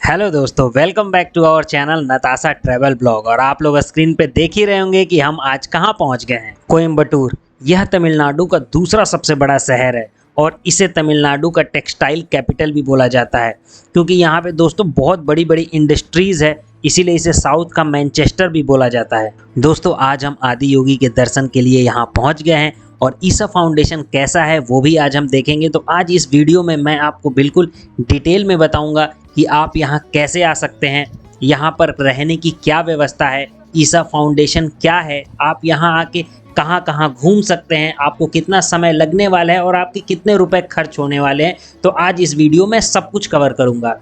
Hello दोस्तों, welcome back to our channel Natasha travel blog. और आप लोग स्क्रीन पे देख ही रहे होंगे कि हम आज कहाँ पहुँच गए हैं। कोयम्बटूर। यह तमिलनाडु का दूसरा सबसे बड़ा शहर है और इसे तमिलनाडु का टेक्सटाइल कैपिटल भी बोला जाता है, क्योंकि यहाँ पे दोस्तों बहुत बड़ी बड़ी इंडस्ट्रीज़ है, इसीलिए इसे साउथ का मैनचेस्टर भी बोला जाता है। दोस्तों, आज हम आदि योगी के दर्शन के लिए यहाँ पहुँच गए हैं और ईसा फाउंडेशन कैसा है वो भी आज हम देखेंगे। तो आज इस वीडियो में मैं आपको बिल्कुल डिटेल में बताऊंगा कि आप यहाँ कैसे आ सकते हैं, यहाँ पर रहने की क्या व्यवस्था है, ईसा फाउंडेशन क्या है, आप यहाँ आके कहाँ कहाँ घूम सकते हैं, आपको कितना समय लगने वाला है और आपके कितने रुपए खर्च होने वाले हैं। तो आज इस वीडियो में सब कुछ कवर करूँगा।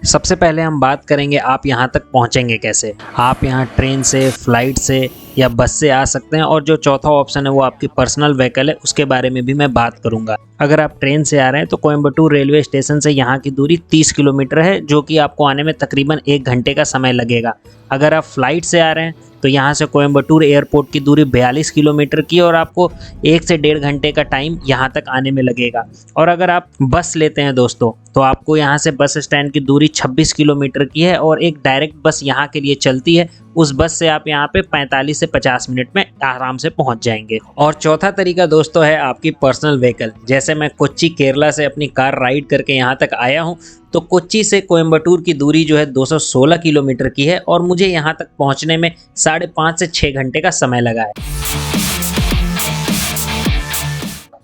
सबसे पहले हम बात करेंगे आप यहाँ तक पहुँचेंगे कैसे। आप यहाँ ट्रेन से, फ्लाइट से या बस से आ सकते हैं, और जो चौथा ऑप्शन है वो आपकी पर्सनल व्हीकल है, उसके बारे में भी मैं बात करूँगा। अगर आप ट्रेन से आ रहे हैं तो कोयम्बटूर रेलवे स्टेशन से यहाँ की दूरी 30 किलोमीटर है, जो कि आपको आने में तकरीबन 1 घंटे का समय लगेगा। अगर आप फ्लाइट से आ रहे हैं तो यहाँ से कोयम्बटूर एयरपोर्ट की दूरी 42 किलोमीटर की, और आपको 1 से 1.5 घंटे का टाइम यहाँ तक आने में लगेगा। और अगर आप बस लेते हैं दोस्तों, तो आपको यहाँ से बस स्टैंड की दूरी 26 किलोमीटर की है और एक डायरेक्ट बस यहाँ के लिए चलती है। उस बस से आप यहाँ पे 45 से 50 मिनट में आराम से पहुँच जाएंगे। और चौथा तरीका दोस्तों है आपकी पर्सनल व्हीकल। जैसे मैं कोच्चि केरला से अपनी कार राइड करके यहाँ तक आया हूँ, तो कोच्चि से कोयम्बटूर की दूरी जो है 216 किलोमीटर की है और मुझे यहाँ तक पहुँचने में 5.5 से 6 घंटे का समय लगा है।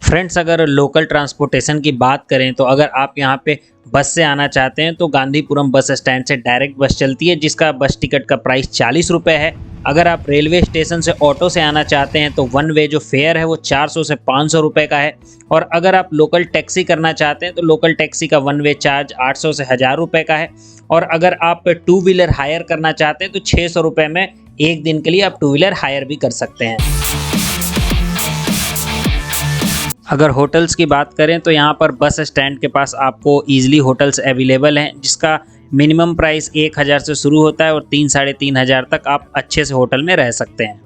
फ्रेंड्स, अगर लोकल ट्रांसपोर्टेशन की बात करें तो अगर आप यहाँ पे बस से आना चाहते हैं तो गांधीपुरम बस स्टैंड से डायरेक्ट बस चलती है, जिसका बस टिकट का प्राइस 40 रुपये है। अगर आप रेलवे स्टेशन से ऑटो से आना चाहते हैं तो वन वे जो फेयर है वो 400 से 500 रुपये का है। और अगर आप लोकल टैक्सी करना चाहते हैं तो लोकल टैक्सी का वन वे चार्ज 800 से 1000 रुपये का है। और अगर आप 2 व्हीलर हायर करना चाहते हैं तो 600 रुपये में एक दिन के लिए आप 2 व्हीलर हायर भी कर सकते हैं। अगर होटल्स की बात करें तो यहाँ पर बस स्टैंड के पास आपको ईजिली होटल्स अवेलेबल हैं, जिसका मिनिमम प्राइस 1000 से शुरू होता है और 3-3.5 तक आप अच्छे से होटल में रह सकते हैं।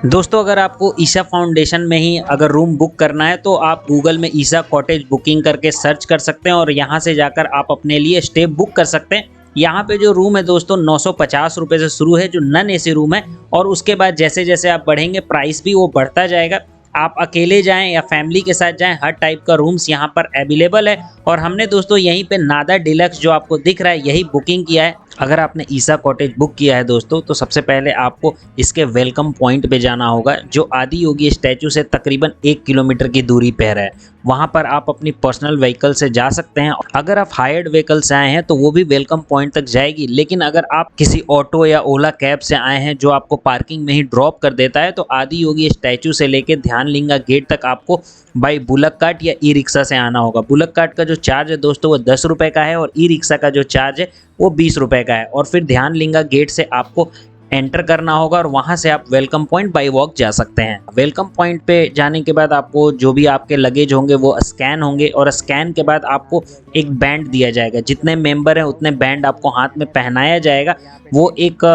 दोस्तों, अगर आपको ईसा फाउंडेशन में ही अगर रूम बुक करना है तो आप गूगल में ईसा कॉटेज बुकिंग करके सर्च कर सकते हैं और यहाँ से जाकर आप अपने लिए स्टे बुक कर सकते हैं। यहाँ पे जो रूम है दोस्तों 950 रुपये से शुरू है, जो नॉन एसी रूम है, और उसके बाद जैसे जैसे आप बढ़ेंगे प्राइस भी वो बढ़ता जाएगा। आप अकेले जाएं या फैमिली के साथ जाएं, हर टाइप का रूम्स यहाँ पर अवेलेबल है। और हमने दोस्तों यहीं पे नादा डिलक्स जो आपको दिख रहा है यही बुकिंग किया है। अगर आपने ईसा कॉटेज बुक किया है दोस्तों, तो सबसे पहले आपको इसके वेलकम पॉइंट पे जाना होगा, जो आदि योगी स्टैचू से तकरीबन 1 किलोमीटर की दूरी पर है। वहाँ पर आप अपनी पर्सनल व्हीकल से जा सकते हैं। अगर आप हायर्ड व्हीकल से आए हैं तो वो भी वेलकम पॉइंट तक जाएगी, लेकिन अगर आप किसी ऑटो या ओला कैब से आए हैं जो आपको पार्किंग में ही ड्रॉप कर देता है, तो आदि योगी स्टैचू से लेके ध्यानलिंगा गेट तक आपको बाई बुलक कार्ट या ई रिक्शा से आना होगा। बुलक कार्ट का जो चार्ज है दोस्तों वो 10 रुपये का है और ई रिक्शा का जो चार्ज है वो 20 रुपये का है। और फिर ध्यानलिंगा गेट से आपको एंटर करना होगा और वहां से आप वेलकम पॉइंट बाई वॉक जा सकते हैं। वेलकम पॉइंट पे जाने के बाद आपको जो भी आपके लगेज होंगे वो स्कैन होंगे, और स्कैन के बाद आपको एक बैंड दिया जाएगा। जितने मेंबर हैं उतने बैंड आपको हाथ में पहनाया जाएगा। वो एक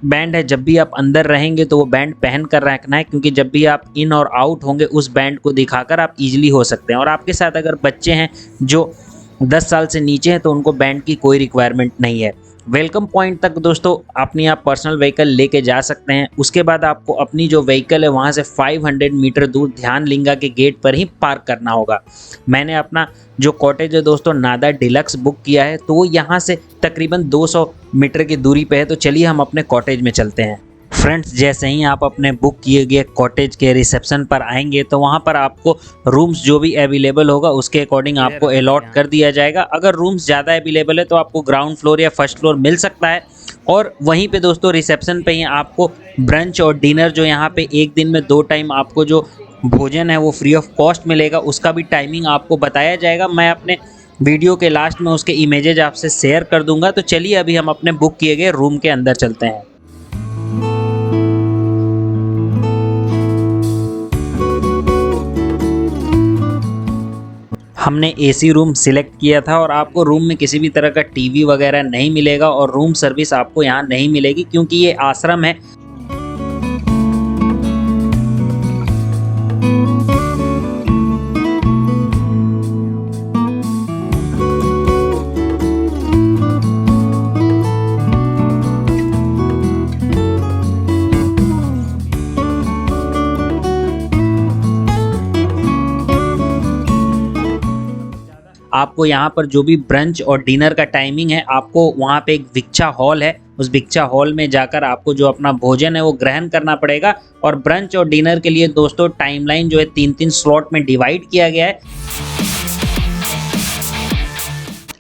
बैंड है, जब भी आप अंदर रहेंगे तो वो बैंड पहन कर रखना है, क्योंकि जब भी आप इन और आउट होंगे उस बैंड को दिखाकर आप इजीली हो सकते हैं। और आपके साथ अगर बच्चे हैं जो 10 साल से नीचे हैं तो उनको बैंड की कोई रिक्वायरमेंट नहीं है। वेलकम पॉइंट तक दोस्तों अपनी आप पर्सनल व्हीकल लेके जा सकते हैं। उसके बाद आपको अपनी जो व्हीकल है वहाँ से 500 मीटर दूर ध्यानलिंगा के गेट पर ही पार्क करना होगा। मैंने अपना जो कॉटेज है दोस्तों नादा डिलक्स बुक किया है, तो वो यहाँ से तकरीबन 200 मीटर की दूरी पे है। तो चलिए हम अपने कॉटेज में चलते हैं। फ्रेंड्स, जैसे ही आप अपने बुक किए गए कॉटेज के रिसेप्शन पर आएंगे तो वहाँ पर आपको रूम्स जो भी अवेलेबल होगा उसके अकॉर्डिंग आपको अलॉट कर दिया जाएगा। अगर रूम्स ज़्यादा अवेलेबल है तो आपको ग्राउंड फ्लोर या फर्स्ट फ्लोर मिल सकता है। और वहीं पे दोस्तों रिसेप्शन पे ही आपको ब्रंच और डिनर, जो यहाँ पे एक दिन में 2 टाइम आपको जो भोजन है वो फ्री ऑफ कॉस्ट मिलेगा, उसका भी टाइमिंग आपको बताया जाएगा। मैं अपने वीडियो के लास्ट में उसके इमेजेज आपसे शेयर कर दूंगा। तो चलिए अभी हम अपने बुक किए गए रूम के अंदर चलते हैं। हमने एसी रूम सिलेक्ट किया था और आपको रूम में किसी भी तरह का टीवी वगैरह नहीं मिलेगा और रूम सर्विस आपको यहाँ नहीं मिलेगी, क्योंकि ये आश्रम है। आपको यहाँ पर जो भी ब्रंच और डिनर का टाइमिंग है, आपको वहाँ पे एक भिक्षा हॉल है, उस भिक्षा हॉल में जाकर आपको जो अपना भोजन है वो ग्रहण करना पड़ेगा। और ब्रंच और डिनर के लिए दोस्तों टाइमलाइन जो है 3-3 स्लॉट में डिवाइड किया गया है।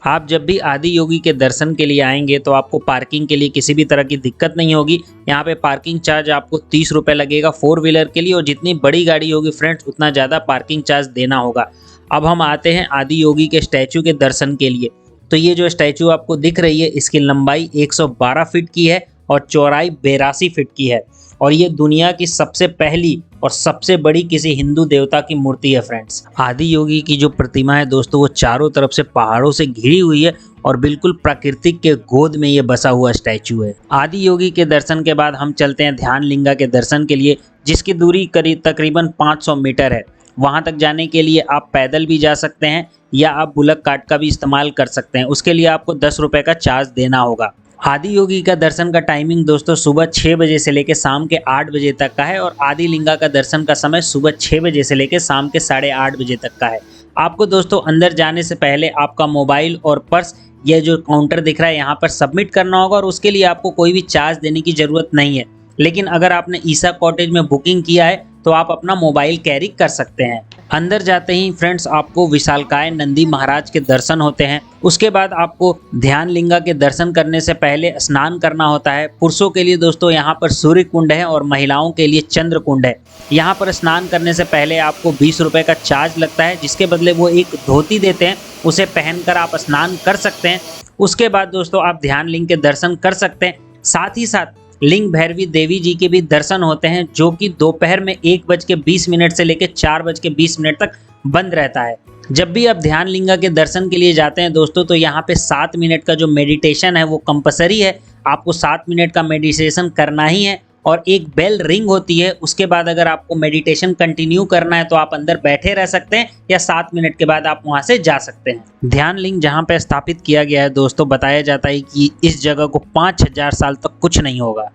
आप जब भी आदि योगी के दर्शन के लिए आएंगे तो आपको पार्किंग के लिए किसी भी तरह की दिक्कत नहीं होगी। यहाँ पे पार्किंग चार्ज आपको 30 रुपये लगेगा 4 व्हीलर के लिए, और जितनी बड़ी गाड़ी होगी फ्रेंड्स उतना ज़्यादा पार्किंग चार्ज देना होगा। अब हम आते हैं आदि योगी के स्टैचू के दर्शन के लिए। तो ये जो स्टैचू आपको दिख रही है, इसकी लंबाई 112 फीट की है और चौड़ाई 82 फीट की है, और ये दुनिया की सबसे पहली और सबसे बड़ी किसी हिंदू देवता की मूर्ति है फ्रेंड्स। आदि योगी की जो प्रतिमा है दोस्तों, वो चारों तरफ से पहाड़ों से घिरी हुई है और बिल्कुल प्राकृतिक के गोद में ये बसा हुआ स्टैचू है। आदि योगी के दर्शन के बाद हम चलते हैं ध्यान लिंगा के दर्शन के लिए, जिसकी दूरी करीब तकरीबन 500 मीटर है। वहाँ तक जाने के लिए आप पैदल भी जा सकते हैं या आप बुलक कार्ट का भी इस्तेमाल कर सकते हैं। उसके लिए आपको 10 रुपये का चार्ज देना होगा। आदि योगी का दर्शन का टाइमिंग दोस्तों सुबह 6 बजे से लेकर शाम के 8 बजे तक का है, और आदि लिंगा का दर्शन का समय सुबह 6 बजे से लेकर शाम के 8:30 बजे तक का है। आपको दोस्तों अंदर जाने से पहले आपका मोबाइल और पर्स, ये जो काउंटर दिख रहा है यहाँ पर सबमिट करना होगा, और उसके लिए आपको कोई भी चार्ज देने की ज़रूरत नहीं है। लेकिन अगर आपने ईसा कॉटेज में बुकिंग किया है तो आप अपना मोबाइल कैरी कर सकते हैं। अंदर जाते ही फ्रेंड्स आपको विशालकाय नंदी महाराज के दर्शन होते हैं। उसके बाद आपको ध्यान लिंगा के दर्शन करने से पहले स्नान करना होता है। पुरुषों के लिए दोस्तों यहाँ पर सूर्य कुंड है और महिलाओं के लिए चंद्र कुंड है। यहाँ पर स्नान करने से पहले आपको 20 रुपये का चार्ज लगता है, जिसके बदले वो एक धोती देते हैं, उसे पहनकर आप स्नान कर सकते हैं। उसके बाद दोस्तों आप ध्यान लिंग के दर्शन कर सकते हैं। साथ ही साथ लिंग भैरवी देवी जी के भी दर्शन होते हैं, जो कि दोपहर में 1:20 से लेकर 4:20 तक बंद रहता है। जब भी आप ध्यान लिंगा के दर्शन के लिए जाते हैं दोस्तों, तो यहाँ पे 7 मिनट का जो मेडिटेशन है वो कंपलसरी है। आपको 7 मिनट का मेडिटेशन करना ही है, और एक बेल रिंग होती है। उसके बाद अगर आपको मेडिटेशन कंटिन्यू करना है तो आप अंदर बैठे रह सकते हैं, या 7 मिनट के बाद आप वहां से जा सकते हैं। ध्यान लिंग जहां पे स्थापित किया गया है दोस्तों, बताया जाता है कि इस जगह को 5000 साल तक कुछ नहीं होगा।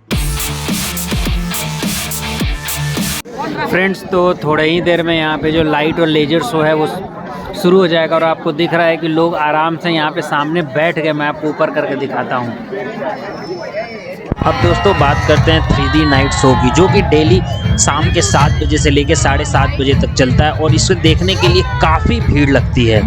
फ्रेंड्स तो थोड़े ही देर में यहाँ पे जो लाइट और लेजर शो है वो शुरू हो जाएगा, और आपको दिख रहा है कि लोग आराम से यहाँ पे सामने बैठ गए। मैं आपको ऊपर करके दिखाता हूँ। अब दोस्तों बात करते हैं 3D नाइट शो की, जो कि डेली शाम के 7 बजे से लेकर 7:30 बजे तक चलता है, और इसे देखने के लिए काफ़ी भीड़ लगती है।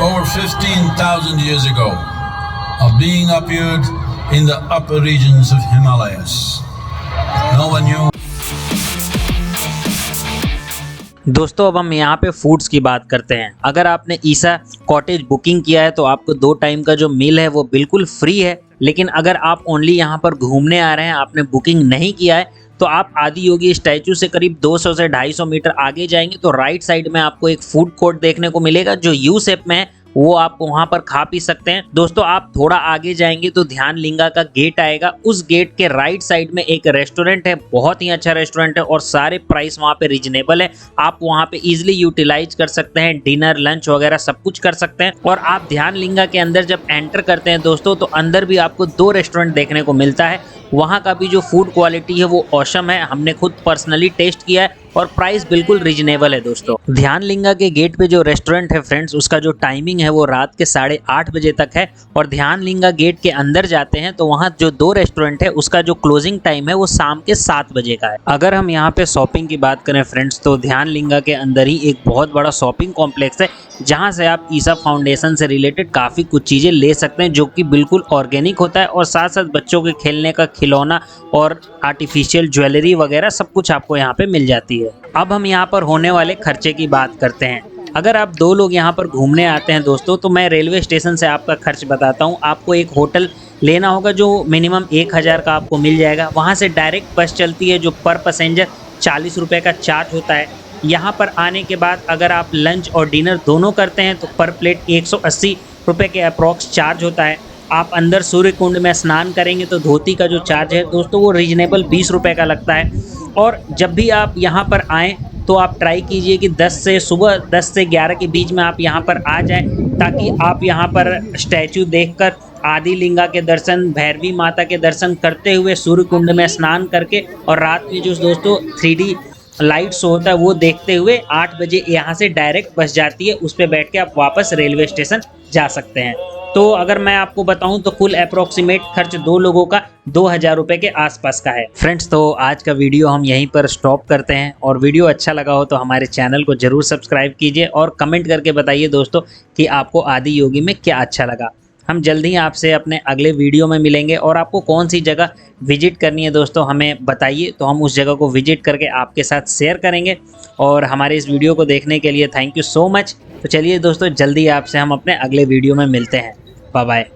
Over 15,000 years ago, a being appeared in the upper regions of Himalayas. No one knew. दोस्तों अब हम यहाँ पे फूड्स की बात करते हैं। अगर आपने ईसा कॉटेज बुकिंग किया है तो आपको 2 टाइम का जो मील है वो बिल्कुल फ्री है। लेकिन अगर आप ओनली यहाँ पर घूमने आ रहे हैं, आपने बुकिंग नहीं किया है, तो आप आदि योगी स्टैचू से करीब 200 से 250 मीटर आगे जाएंगे तो राइट साइड में आपको एक फूड कोर्ट देखने को मिलेगा, जो यू शेप में है। वो आप वहां पर खा पी सकते हैं। दोस्तों आप थोड़ा आगे जाएंगे तो ध्यानलिंगा का गेट आएगा, उस गेट के राइट साइड में एक रेस्टोरेंट है, बहुत ही अच्छा रेस्टोरेंट है और सारे प्राइस वहां पे रीजनेबल है। आप वहां पे इजिली यूटिलाइज कर सकते हैं, डिनर लंच वगैरह सब कुछ कर सकते हैं। और आप ध्यानलिंगा के अंदर जब एंटर करते हैं दोस्तों तो अंदर भी आपको 2 रेस्टोरेंट देखने को मिलता है। वहाँ का भी जो फूड क्वालिटी है वो औसम है, हमने खुद पर्सनली टेस्ट किया है और प्राइस बिल्कुल रीजनेबल है। दोस्तों ध्यानलिंगा के गेट पे जो रेस्टोरेंट है फ्रेंड्स, उसका जो टाइमिंग है वो रात के 8:30 बजे तक है। और ध्यानलिंगा गेट के अंदर जाते हैं तो वहाँ जो 2 रेस्टोरेंट है उसका जो क्लोजिंग टाइम है वो शाम के 7 बजे का है। अगर हम यहाँ पे शॉपिंग की बात करें फ्रेंड्स, तो ध्यानलिंगा के अंदर ही एक बहुत बड़ा शॉपिंग कॉम्प्लेक्स है जहाँ से आप ईसा फाउंडेशन से रिलेटेड काफ़ी कुछ चीज़ें ले सकते हैं जो कि बिल्कुल ऑर्गेनिक होता है। और साथ साथ बच्चों के खेलने का खिलौना और आर्टिफिशियल ज्वेलरी वगैरह सब कुछ आपको यहाँ पे मिल जाती है। अब हम यहाँ पर होने वाले खर्चे की बात करते हैं। अगर आप 2 लोग यहाँ पर घूमने आते हैं दोस्तों, तो मैं रेलवे स्टेशन से आपका खर्च बताता हूँ। आपको एक होटल लेना होगा जो मिनिमम 1000 का आपको मिल जाएगा। वहाँ से डायरेक्ट बस चलती है जो पर पैसेंजर 40 रुपये का चार्ज होता है। यहाँ पर आने के बाद अगर आप लंच और डिनर दोनों करते हैं तो पर प्लेट 180 रुपये के अप्रॉक्स चार्ज होता है। आप अंदर सूर्य कुंड में स्नान करेंगे तो धोती का जो चार्ज है दोस्तों वो रीजनेबल 20 रुपये का लगता है। और जब भी आप यहाँ पर आएँ तो आप ट्राई कीजिए कि सुबह 10 से 11 के बीच में आप यहाँ पर आ जाएं, ताकि आप यहाँ पर स्टैचू देखकर आदिलिंगा के दर्शन, भैरवी माता के दर्शन करते हुए सूर्य कुंड में स्नान करके और रात में जो दोस्तों 3D लाइट शो होता है वो देखते हुए 8 बजे यहाँ से डायरेक्ट बस जाती है, उस पर बैठ के आप वापस रेलवे स्टेशन जा सकते हैं। तो अगर मैं आपको बताऊं तो कुल अप्रोक्सीमेट खर्च 2 लोगों का 2000 रुपये के आसपास का है। फ्रेंड्स तो आज का वीडियो हम यहीं पर स्टॉप करते हैं, और वीडियो अच्छा लगा हो तो हमारे चैनल को जरूर सब्सक्राइब कीजिए और कमेंट करके बताइए दोस्तों कि आपको आदि योगी में क्या अच्छा लगा। हम जल्द ही आपसे अपने अगले वीडियो में मिलेंगे, और आपको कौन सी जगह विजिट करनी है दोस्तों हमें बताइए, तो हम उस जगह को विजिट करके आपके साथ शेयर करेंगे। और हमारे इस वीडियो को देखने के लिए थैंक यू सो मच। तो चलिए दोस्तों, जल्दी आपसे हम अपने अगले वीडियो में मिलते हैं। Bye bye.